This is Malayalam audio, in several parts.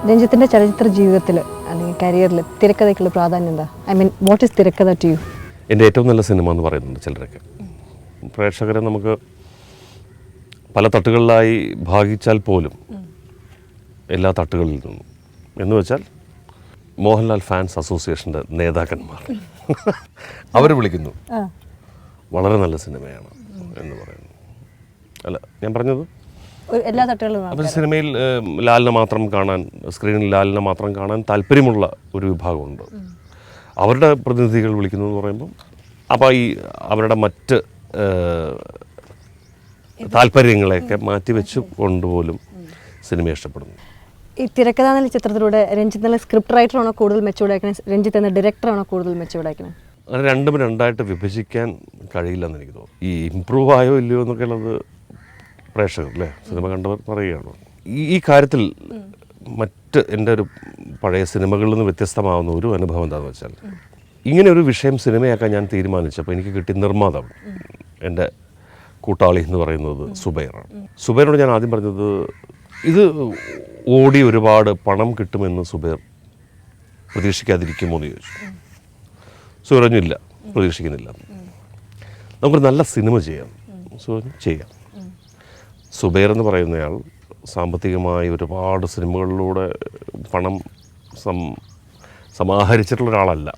രഞ്ജിത്തിൻ്റെ ചലച്ചിത്ര ജീവിതത്തിൽ അല്ലെങ്കിൽ കരിയറിൽ തിരക്കഥയ്ക്കുള്ള പ്രാധാന്യം എന്താ? ഐ മീൻ വാട്ട് ഈസ് തിരക്കഥ ടു യു? എൻ്റെ ഏറ്റവും നല്ല സിനിമ എന്ന് പറയുന്നുണ്ട് ചിലരൊക്കെ. പ്രേക്ഷകരെ നമുക്ക് പല തട്ടുകളിലായി ഭാഗിച്ചാൽ പോലും എല്ലാ തട്ടുകളിൽ നിന്നും എന്ന് വെച്ചാൽ മോഹൻലാൽ ഫാൻസ് അസോസിയേഷൻ്റെ നേതാക്കന്മാർ അവർ വിളിക്കുന്നു വളരെ നല്ല സിനിമയാണ് എന്ന് പറയുന്നു. അല്ല, ഞാൻ പറഞ്ഞത് എല്ലാ തട്ടുകളും അവർ സിനിമയിൽ ലാലിനെ മാത്രം കാണാൻ, സ്ക്രീനിൽ ലാലിനെ മാത്രം കാണാൻ താല്പര്യമുള്ള ഒരു വിഭാഗമുണ്ട്. അവരുടെ പ്രതിനിധികൾ വിളിക്കുന്നു എന്ന് പറയുമ്പോൾ അപ്പോൾ ഈ അവരുടെ മറ്റ് താല്പര്യങ്ങളെയൊക്കെ മാറ്റിവെച്ച് കൊണ്ടുപോലും സിനിമ ഇഷ്ടപ്പെടുന്നു. ഈ തിരക്കഥ എന്ന ചിത്രത്തിലൂടെ രഞ്ജിത്ത് എന്ന സ്ക്രിപ്റ്റ് റൈറ്ററാണോ കൂടുതൽ മെച്ചൂർഡാക്കണേ, രഞ്ജിത്ത് എന്ന ഡയറക്ടറാണോ കൂടുതൽ മെച്ചൂർഡാക്കണേ? അങ്ങനെ രണ്ടും രണ്ടായിട്ട് വിഭജിക്കാൻ കഴിയില്ലെന്ന് എനിക്ക് തോന്നുന്നു. ഈ ഇമ്പ്രൂവ് ആയോ ഇല്ലയോ എന്നൊക്കെ ഉള്ളത് പ്രേക്ഷകർ അല്ലേ, സിനിമ കണ്ടവർ പറയുകയാണ്. ഈ കാര്യത്തിൽ മറ്റ് എൻ്റെ ഒരു പഴയ സിനിമകളിൽ നിന്ന് വ്യത്യസ്തമാവുന്ന ഒരു അനുഭവം എന്താണെന്ന് വെച്ചാൽ, ഇങ്ങനെ ഒരു വിഷയം സിനിമയാക്കാൻ ഞാൻ തീരുമാനിച്ചപ്പോൾ എനിക്ക് കിട്ടിയ നിർമ്മാതാവ് എൻ്റെ കൂട്ടാളി എന്ന് പറയുന്നത് സുബൈറാണ്. സുബൈറിനോട് ഞാൻ ആദ്യം പറഞ്ഞത്, ഇത് ഓടി ഒരുപാട് പണം കിട്ടുമെന്ന് സുബൈർ പ്രതീക്ഷിക്കാതിരിക്കുമോ എന്ന് ചോദിച്ചു. സുബൈർ പറഞ്ഞില്ല, പ്രതീക്ഷിക്കുന്നില്ല, നമുക്കൊരു നല്ല സിനിമ ചെയ്യാം. ചെയ്യാം. സുബൈർ എന്ന് പറയുന്നയാൾ സാമ്പത്തികമായി ഒരുപാട് സിനിമകളിലൂടെ പണം സമാഹരിച്ചിട്ടുള്ള ഒരാളല്ല.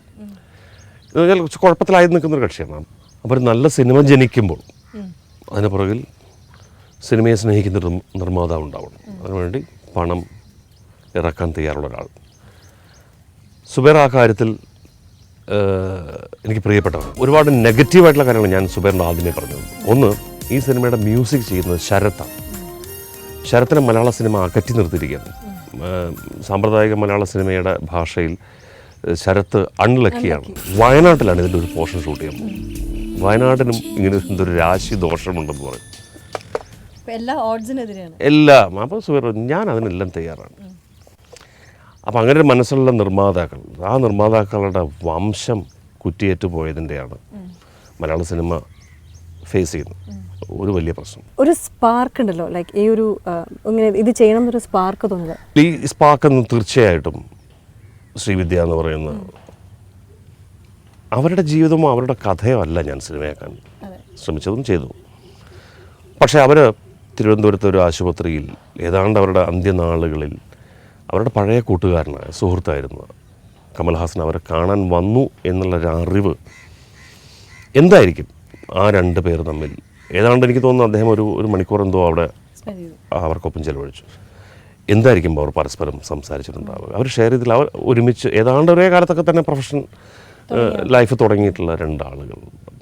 എന്ന് പറഞ്ഞാൽ കുഴപ്പത്തിലായി നിൽക്കുന്നൊരു കക്ഷിയാണ്. അപ്പോൾ ഒരു നല്ല സിനിമ ജനിക്കുമ്പോൾ അതിന് പുറകിൽ സിനിമയെ സ്നേഹിക്കുന്ന ഒരു നിർമ്മാതാവ് ഉണ്ടാവണം. അതിനുവേണ്ടി പണം ഇറക്കാൻ തയ്യാറുള്ള ഒരാൾ. സുബൈർ ആ കാര്യത്തിൽ എനിക്ക് പ്രിയപ്പെട്ടതാണ്. ഒരുപാട് നെഗറ്റീവായിട്ടുള്ള കാര്യങ്ങൾ ഞാൻ സുബൈറിൻ്റെ ആദ്യമേ പറഞ്ഞത്. ഒന്ന്, ഈ സിനിമയുടെ മ്യൂസിക് ചെയ്യുന്നത് ശരത്താണ്. ശരത്തിനെ മലയാള സിനിമ അകറ്റി നിർത്തിയിരിക്കുകയാണ്. സാമ്പ്രദായിക മലയാള സിനിമയുടെ ഭാഷയിൽ ശരത്ത് അൺലക്കിയാണ്. വയനാട്ടിലാണ് ഇതിൻ്റെ ഒരു പോർഷൻ ഷൂട്ട് ചെയ്യുമ്പോൾ. വയനാട്ടിനും ഇങ്ങനെ എന്തൊരു രാശി ദോഷമുണ്ടെന്ന് പറയും. എല്ലാം. അപ്പോൾ സുബൈർ ഞാൻ അതിനെല്ലാം തയ്യാറാണ്. അപ്പം അങ്ങനെ ഒരു മനസ്സുള്ള നിർമ്മാതാക്കൾ, ആ നിർമ്മാതാക്കളുടെ വംശം കുറ്റിയേറ്റ് പോയതിൻ്റെയാണ് മലയാള സിനിമ ഫേസ് ചെയ്യുന്നത് ഒരു വലിയ പ്രശ്നം. ഒരു സ്പാർക്ക് ഉണ്ടല്ലോ, ലൈക്ക് ഈ ഒരു ഇങ്ങനെ ഇത് ചെയ്യണം എന്നൊരു സ്പാർക്ക് തോന്നുന്നത്. ഈ സ്പാർക്ക് എന്ന് തീർച്ചയായിട്ടും ശ്രീവിദ്യ എന്ന് പറയുന്ന അവരുടെ ജീവിതമോ അവരുടെ കഥയോ അല്ല ഞാൻ സിനിമയാക്കാൻ ശ്രമിച്ചതും ചെയ്തു. പക്ഷേ അവർ തിരുവനന്തപുരത്തെ ഒരു ആശുപത്രിയിൽ ഏതാണ്ട് അവരുടെ അന്ത്യനാളുകളിൽ അവരുടെ പഴയ കൂട്ടുകാരനായ സുഹൃത്തായിരുന്ന കമൽഹാസൻ അവരെ കാണാൻ വന്നു എന്നുള്ളൊരു അറിവ് എന്തായിരിക്കും ആ രണ്ട് പേർ തമ്മിൽ. ഏതാണ്ട് എനിക്ക് തോന്നുന്നു അദ്ദേഹം ഒരു മണിക്കൂർ എന്തോ അവിടെ അവർക്കൊപ്പം ചെലവഴിച്ചു. എന്തായിരിക്കും അവർ പരസ്പരം സംസാരിച്ചിട്ടുണ്ടാവുക? അവർ ഷെയർ ചെയ്തില്ല. അവർ ഒരുമിച്ച് ഏതാണ്ട് ഒരേ കാലത്തൊക്കെ തന്നെ പ്രൊഫഷൻ ലൈഫ് തുടങ്ങിയിട്ടുള്ള രണ്ടാളുകൾ.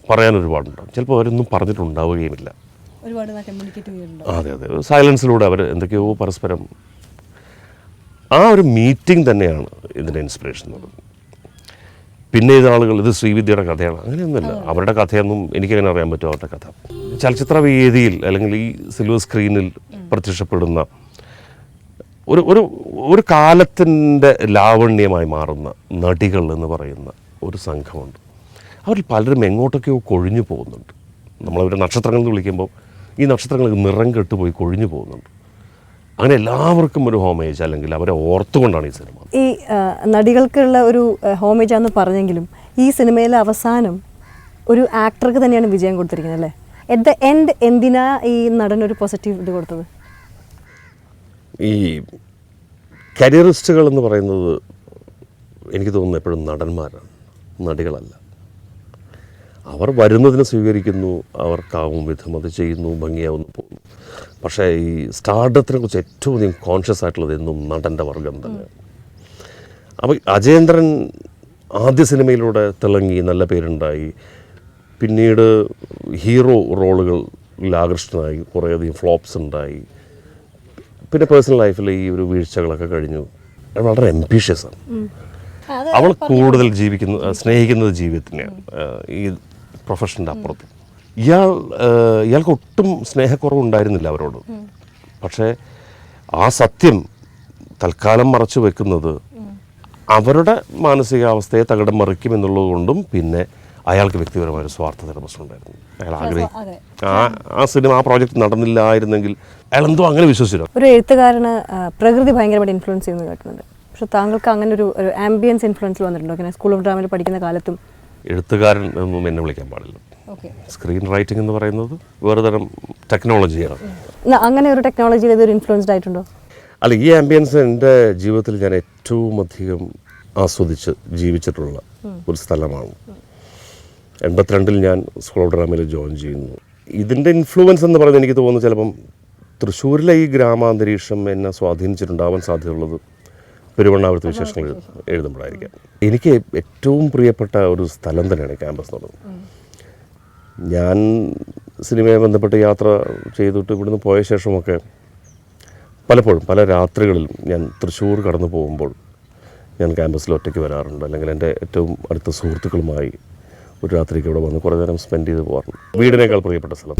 പറയാൻ ഒരുപാടുണ്ടാവും. ചിലപ്പോൾ അവരൊന്നും പറഞ്ഞിട്ടുണ്ടാവുകയുമില്ല. അതെ അതെ, സൈലൻസിലൂടെ അവർ എന്തൊക്കെയോ പരസ്പരം. ആ ഒരു മീറ്റിംഗ് തന്നെയാണ് ഇതിൻ്റെ ഇൻസ്പിറേഷൻ എന്ന് പറയുന്നത്. പിന്നെ ഇത് ആളുകൾ ഇത് ശ്രീവിദ്യയുടെ കഥയാണ്, അങ്ങനെയൊന്നുമില്ല. അവരുടെ കഥയൊന്നും എനിക്കെങ്ങനെ അറിയാൻ പറ്റും അവരുടെ കഥ? ചലച്ചിത്ര വേദിയിൽ അല്ലെങ്കിൽ ഈ സിൽവർ സ്ക്രീനിൽ പ്രത്യക്ഷപ്പെടുന്ന ഒരു കാലത്തിൻ്റെ ലാവണ്യമായി മാറുന്ന നടികൾ എന്ന് പറയുന്ന ഒരു സംഘമുണ്ട്. അവരിൽ പലരും എങ്ങോട്ടൊക്കെയോ കൊഴിഞ്ഞു പോകുന്നുണ്ട്. നമ്മളവരെ നക്ഷത്രങ്ങൾ എന്ന് വിളിക്കുമ്പോൾ ഈ നക്ഷത്രങ്ങൾക്ക് നിറം കെട്ടുപോയി കൊഴിഞ്ഞു പോകുന്നുണ്ട്. അങ്ങനെ എല്ലാവർക്കും ഒരു ഹോമേജ് അല്ലെങ്കിൽ അവരെ ഓർത്തുകൊണ്ടാണ് ഈ സിനിമ. ഈ നടികൾക്കുള്ള ഒരു ഹോമേജ് ആണെന്ന് പറഞ്ഞെങ്കിലും ഈ സിനിമയിലെ അവസാനം ഒരു ആക്ടർക്ക് തന്നെയാണ് വിജയം കൊടുത്തിരിക്കുന്നത് അല്ലേ? അറ്റ് ദ എൻഡ് എന്തിനാ ഈ നടനൊരു പോസിറ്റീവ് ഇത് കൊടുത്തത്? ഈ കരിയറിസ്റ്റുകൾ എന്ന് പറയുന്നത് എനിക്ക് തോന്നുന്നു എപ്പോഴും നടന്മാരാണ്, നടികളല്ല. അവർ വരുന്നതിനെ സ്വീകരിക്കുന്നു, അവർക്കാവും വിധം അത് ചെയ്യുന്നു, ഭംഗിയാവുന്നു, പോകുന്നു. പക്ഷേ ഈ സ്റ്റാർഡത്തിനെ കുറിച്ച് ഏറ്റവും അധികം കോൺഷ്യസ് ആയിട്ടുള്ളത് എന്നും നടൻ്റെ വർഗം തന്നെയാണ്. അപ്പോൾ അജേന്ദ്രൻ ആദ്യ സിനിമയിലൂടെ തിളങ്ങി, നല്ല പേരുണ്ടായി. പിന്നീട് ഹീറോ റോളുകളിൽ ആകൃഷ്ടനായി, കുറേയധികം ഫ്ലോപ്സ് ഉണ്ടായി. പിന്നെ പേഴ്സണൽ ലൈഫിൽ ഈ ഒരു വീഴ്ചകളൊക്കെ കഴിഞ്ഞു. വളരെ എംബീഷ്യസാണ്. അവൾ കൂടുതൽ സ്നേഹിക്കുന്നത് ജീവിതത്തിനെയാണ്, ഈ പ്രൊഫഷൻ്റെ അപ്പുറത്ത്. ഇയാൾക്ക് ഒട്ടും സ്നേഹക്കുറവുണ്ടായിരുന്നില്ല അവരോട്. പക്ഷേ ആ സത്യം തൽക്കാലം മറച്ചു വെക്കുന്നത് അവരുടെ മാനസികാവസ്ഥയെ തകിടം മറിക്കുമെന്നുള്ളത് കൊണ്ടും പിന്നെ അയാൾക്ക് വ്യക്തിപരമായ ഒരു സ്വാർത്ഥതയുടെ പ്രശ്നമുണ്ടായിരുന്നു. അയാൾ ആ സിനിമ ആ പ്രോജക്റ്റ് നടന്നില്ലായിരുന്നെങ്കിൽ അയാൾ എന്തോ അങ്ങനെ വിശ്വസിച്ചില്ല. ഒരു എഴുത്തുകാരന് പ്രകൃതി ഭയങ്കരമായിട്ട് ഇൻഫ്ലുവൻസ് ചെയ്യുന്നത് കേൾക്കുന്നുണ്ട്. പക്ഷെ താങ്കൾക്ക് അങ്ങനെ ഒരു ആംബിയൻസ് ഇൻഫ്ലുവൻസ് വന്നിട്ടുണ്ടോ? അങ്ങനെ സ്കൂൾ ഓഫ് ഡ്രാമയിൽ പഠിക്കുന്ന കാലത്തും? എഴുത്തുകാരൻ ഒന്നും എന്നെ വിളിക്കാൻ പാടില്ല. സ്ക്രീൻ റൈറ്റിംഗ് എന്ന് പറയുന്നത് വേറെ തരം ടെക്നോളജിയാണ്. അങ്ങനെ ഒരു ടെക്നോളജിയിൽ ഇതൊരു ഇൻഫ്ലുവൻസ്ഡ് ആയിട്ടുണ്ടോ? അല്ല, ഈ ആംബിയൻസ് എൻ്റെ ജീവിതത്തിൽ ഞാൻ ഏറ്റവും അധികം ആസ്വദിച്ച് ജീവിച്ചിട്ടുള്ള ഒരു സ്ഥലമാണ്. 82 ഞാൻ സ്കൂൾ ഓഫ് ഡ്രാമയിൽ ജോയിൻ ചെയ്യുന്നു. ഇതിൻ്റെ ഇൻഫ്ലുവൻസ് എന്ന് പറയുന്നത് എനിക്ക് തോന്നുന്നു ചിലപ്പം തൃശ്ശൂരിലെ ഈ ഗ്രാമാന്തരീക്ഷം എന്നെ സ്വാധീനിച്ചിട്ടുണ്ടാവാൻ സാധ്യതയുള്ളത് പെരുവണ്ണാപുരത്തെ വിശേഷങ്ങൾ എഴുതുമ്പോഴായിരിക്കാം. എനിക്ക് ഏറ്റവും പ്രിയപ്പെട്ട ഒരു സ്ഥലം തന്നെയാണ് ക്യാമ്പസ് എന്നുള്ളത്. ഞാൻ സിനിമയെ ബന്ധപ്പെട്ട് യാത്ര ചെയ്തിട്ട് ഇവിടുന്ന് പോയ ശേഷമൊക്കെ പലപ്പോഴും പല രാത്രികളിലും ഞാൻ തൃശ്ശൂർ കടന്നു പോകുമ്പോൾ ഞാൻ ക്യാമ്പസിൽ ഒറ്റയ്ക്ക് വരാറുണ്ട്. അല്ലെങ്കിൽ എൻ്റെ ഏറ്റവും അടുത്ത സുഹൃത്തുക്കളുമായി ഒരു രാത്രിക്ക് ഇവിടെ വന്ന് കുറേ നേരം സ്പെൻഡ് ചെയ്ത് പോകാറുണ്ട്. വീടിനേക്കാൾ പ്രിയപ്പെട്ട സ്ഥലം.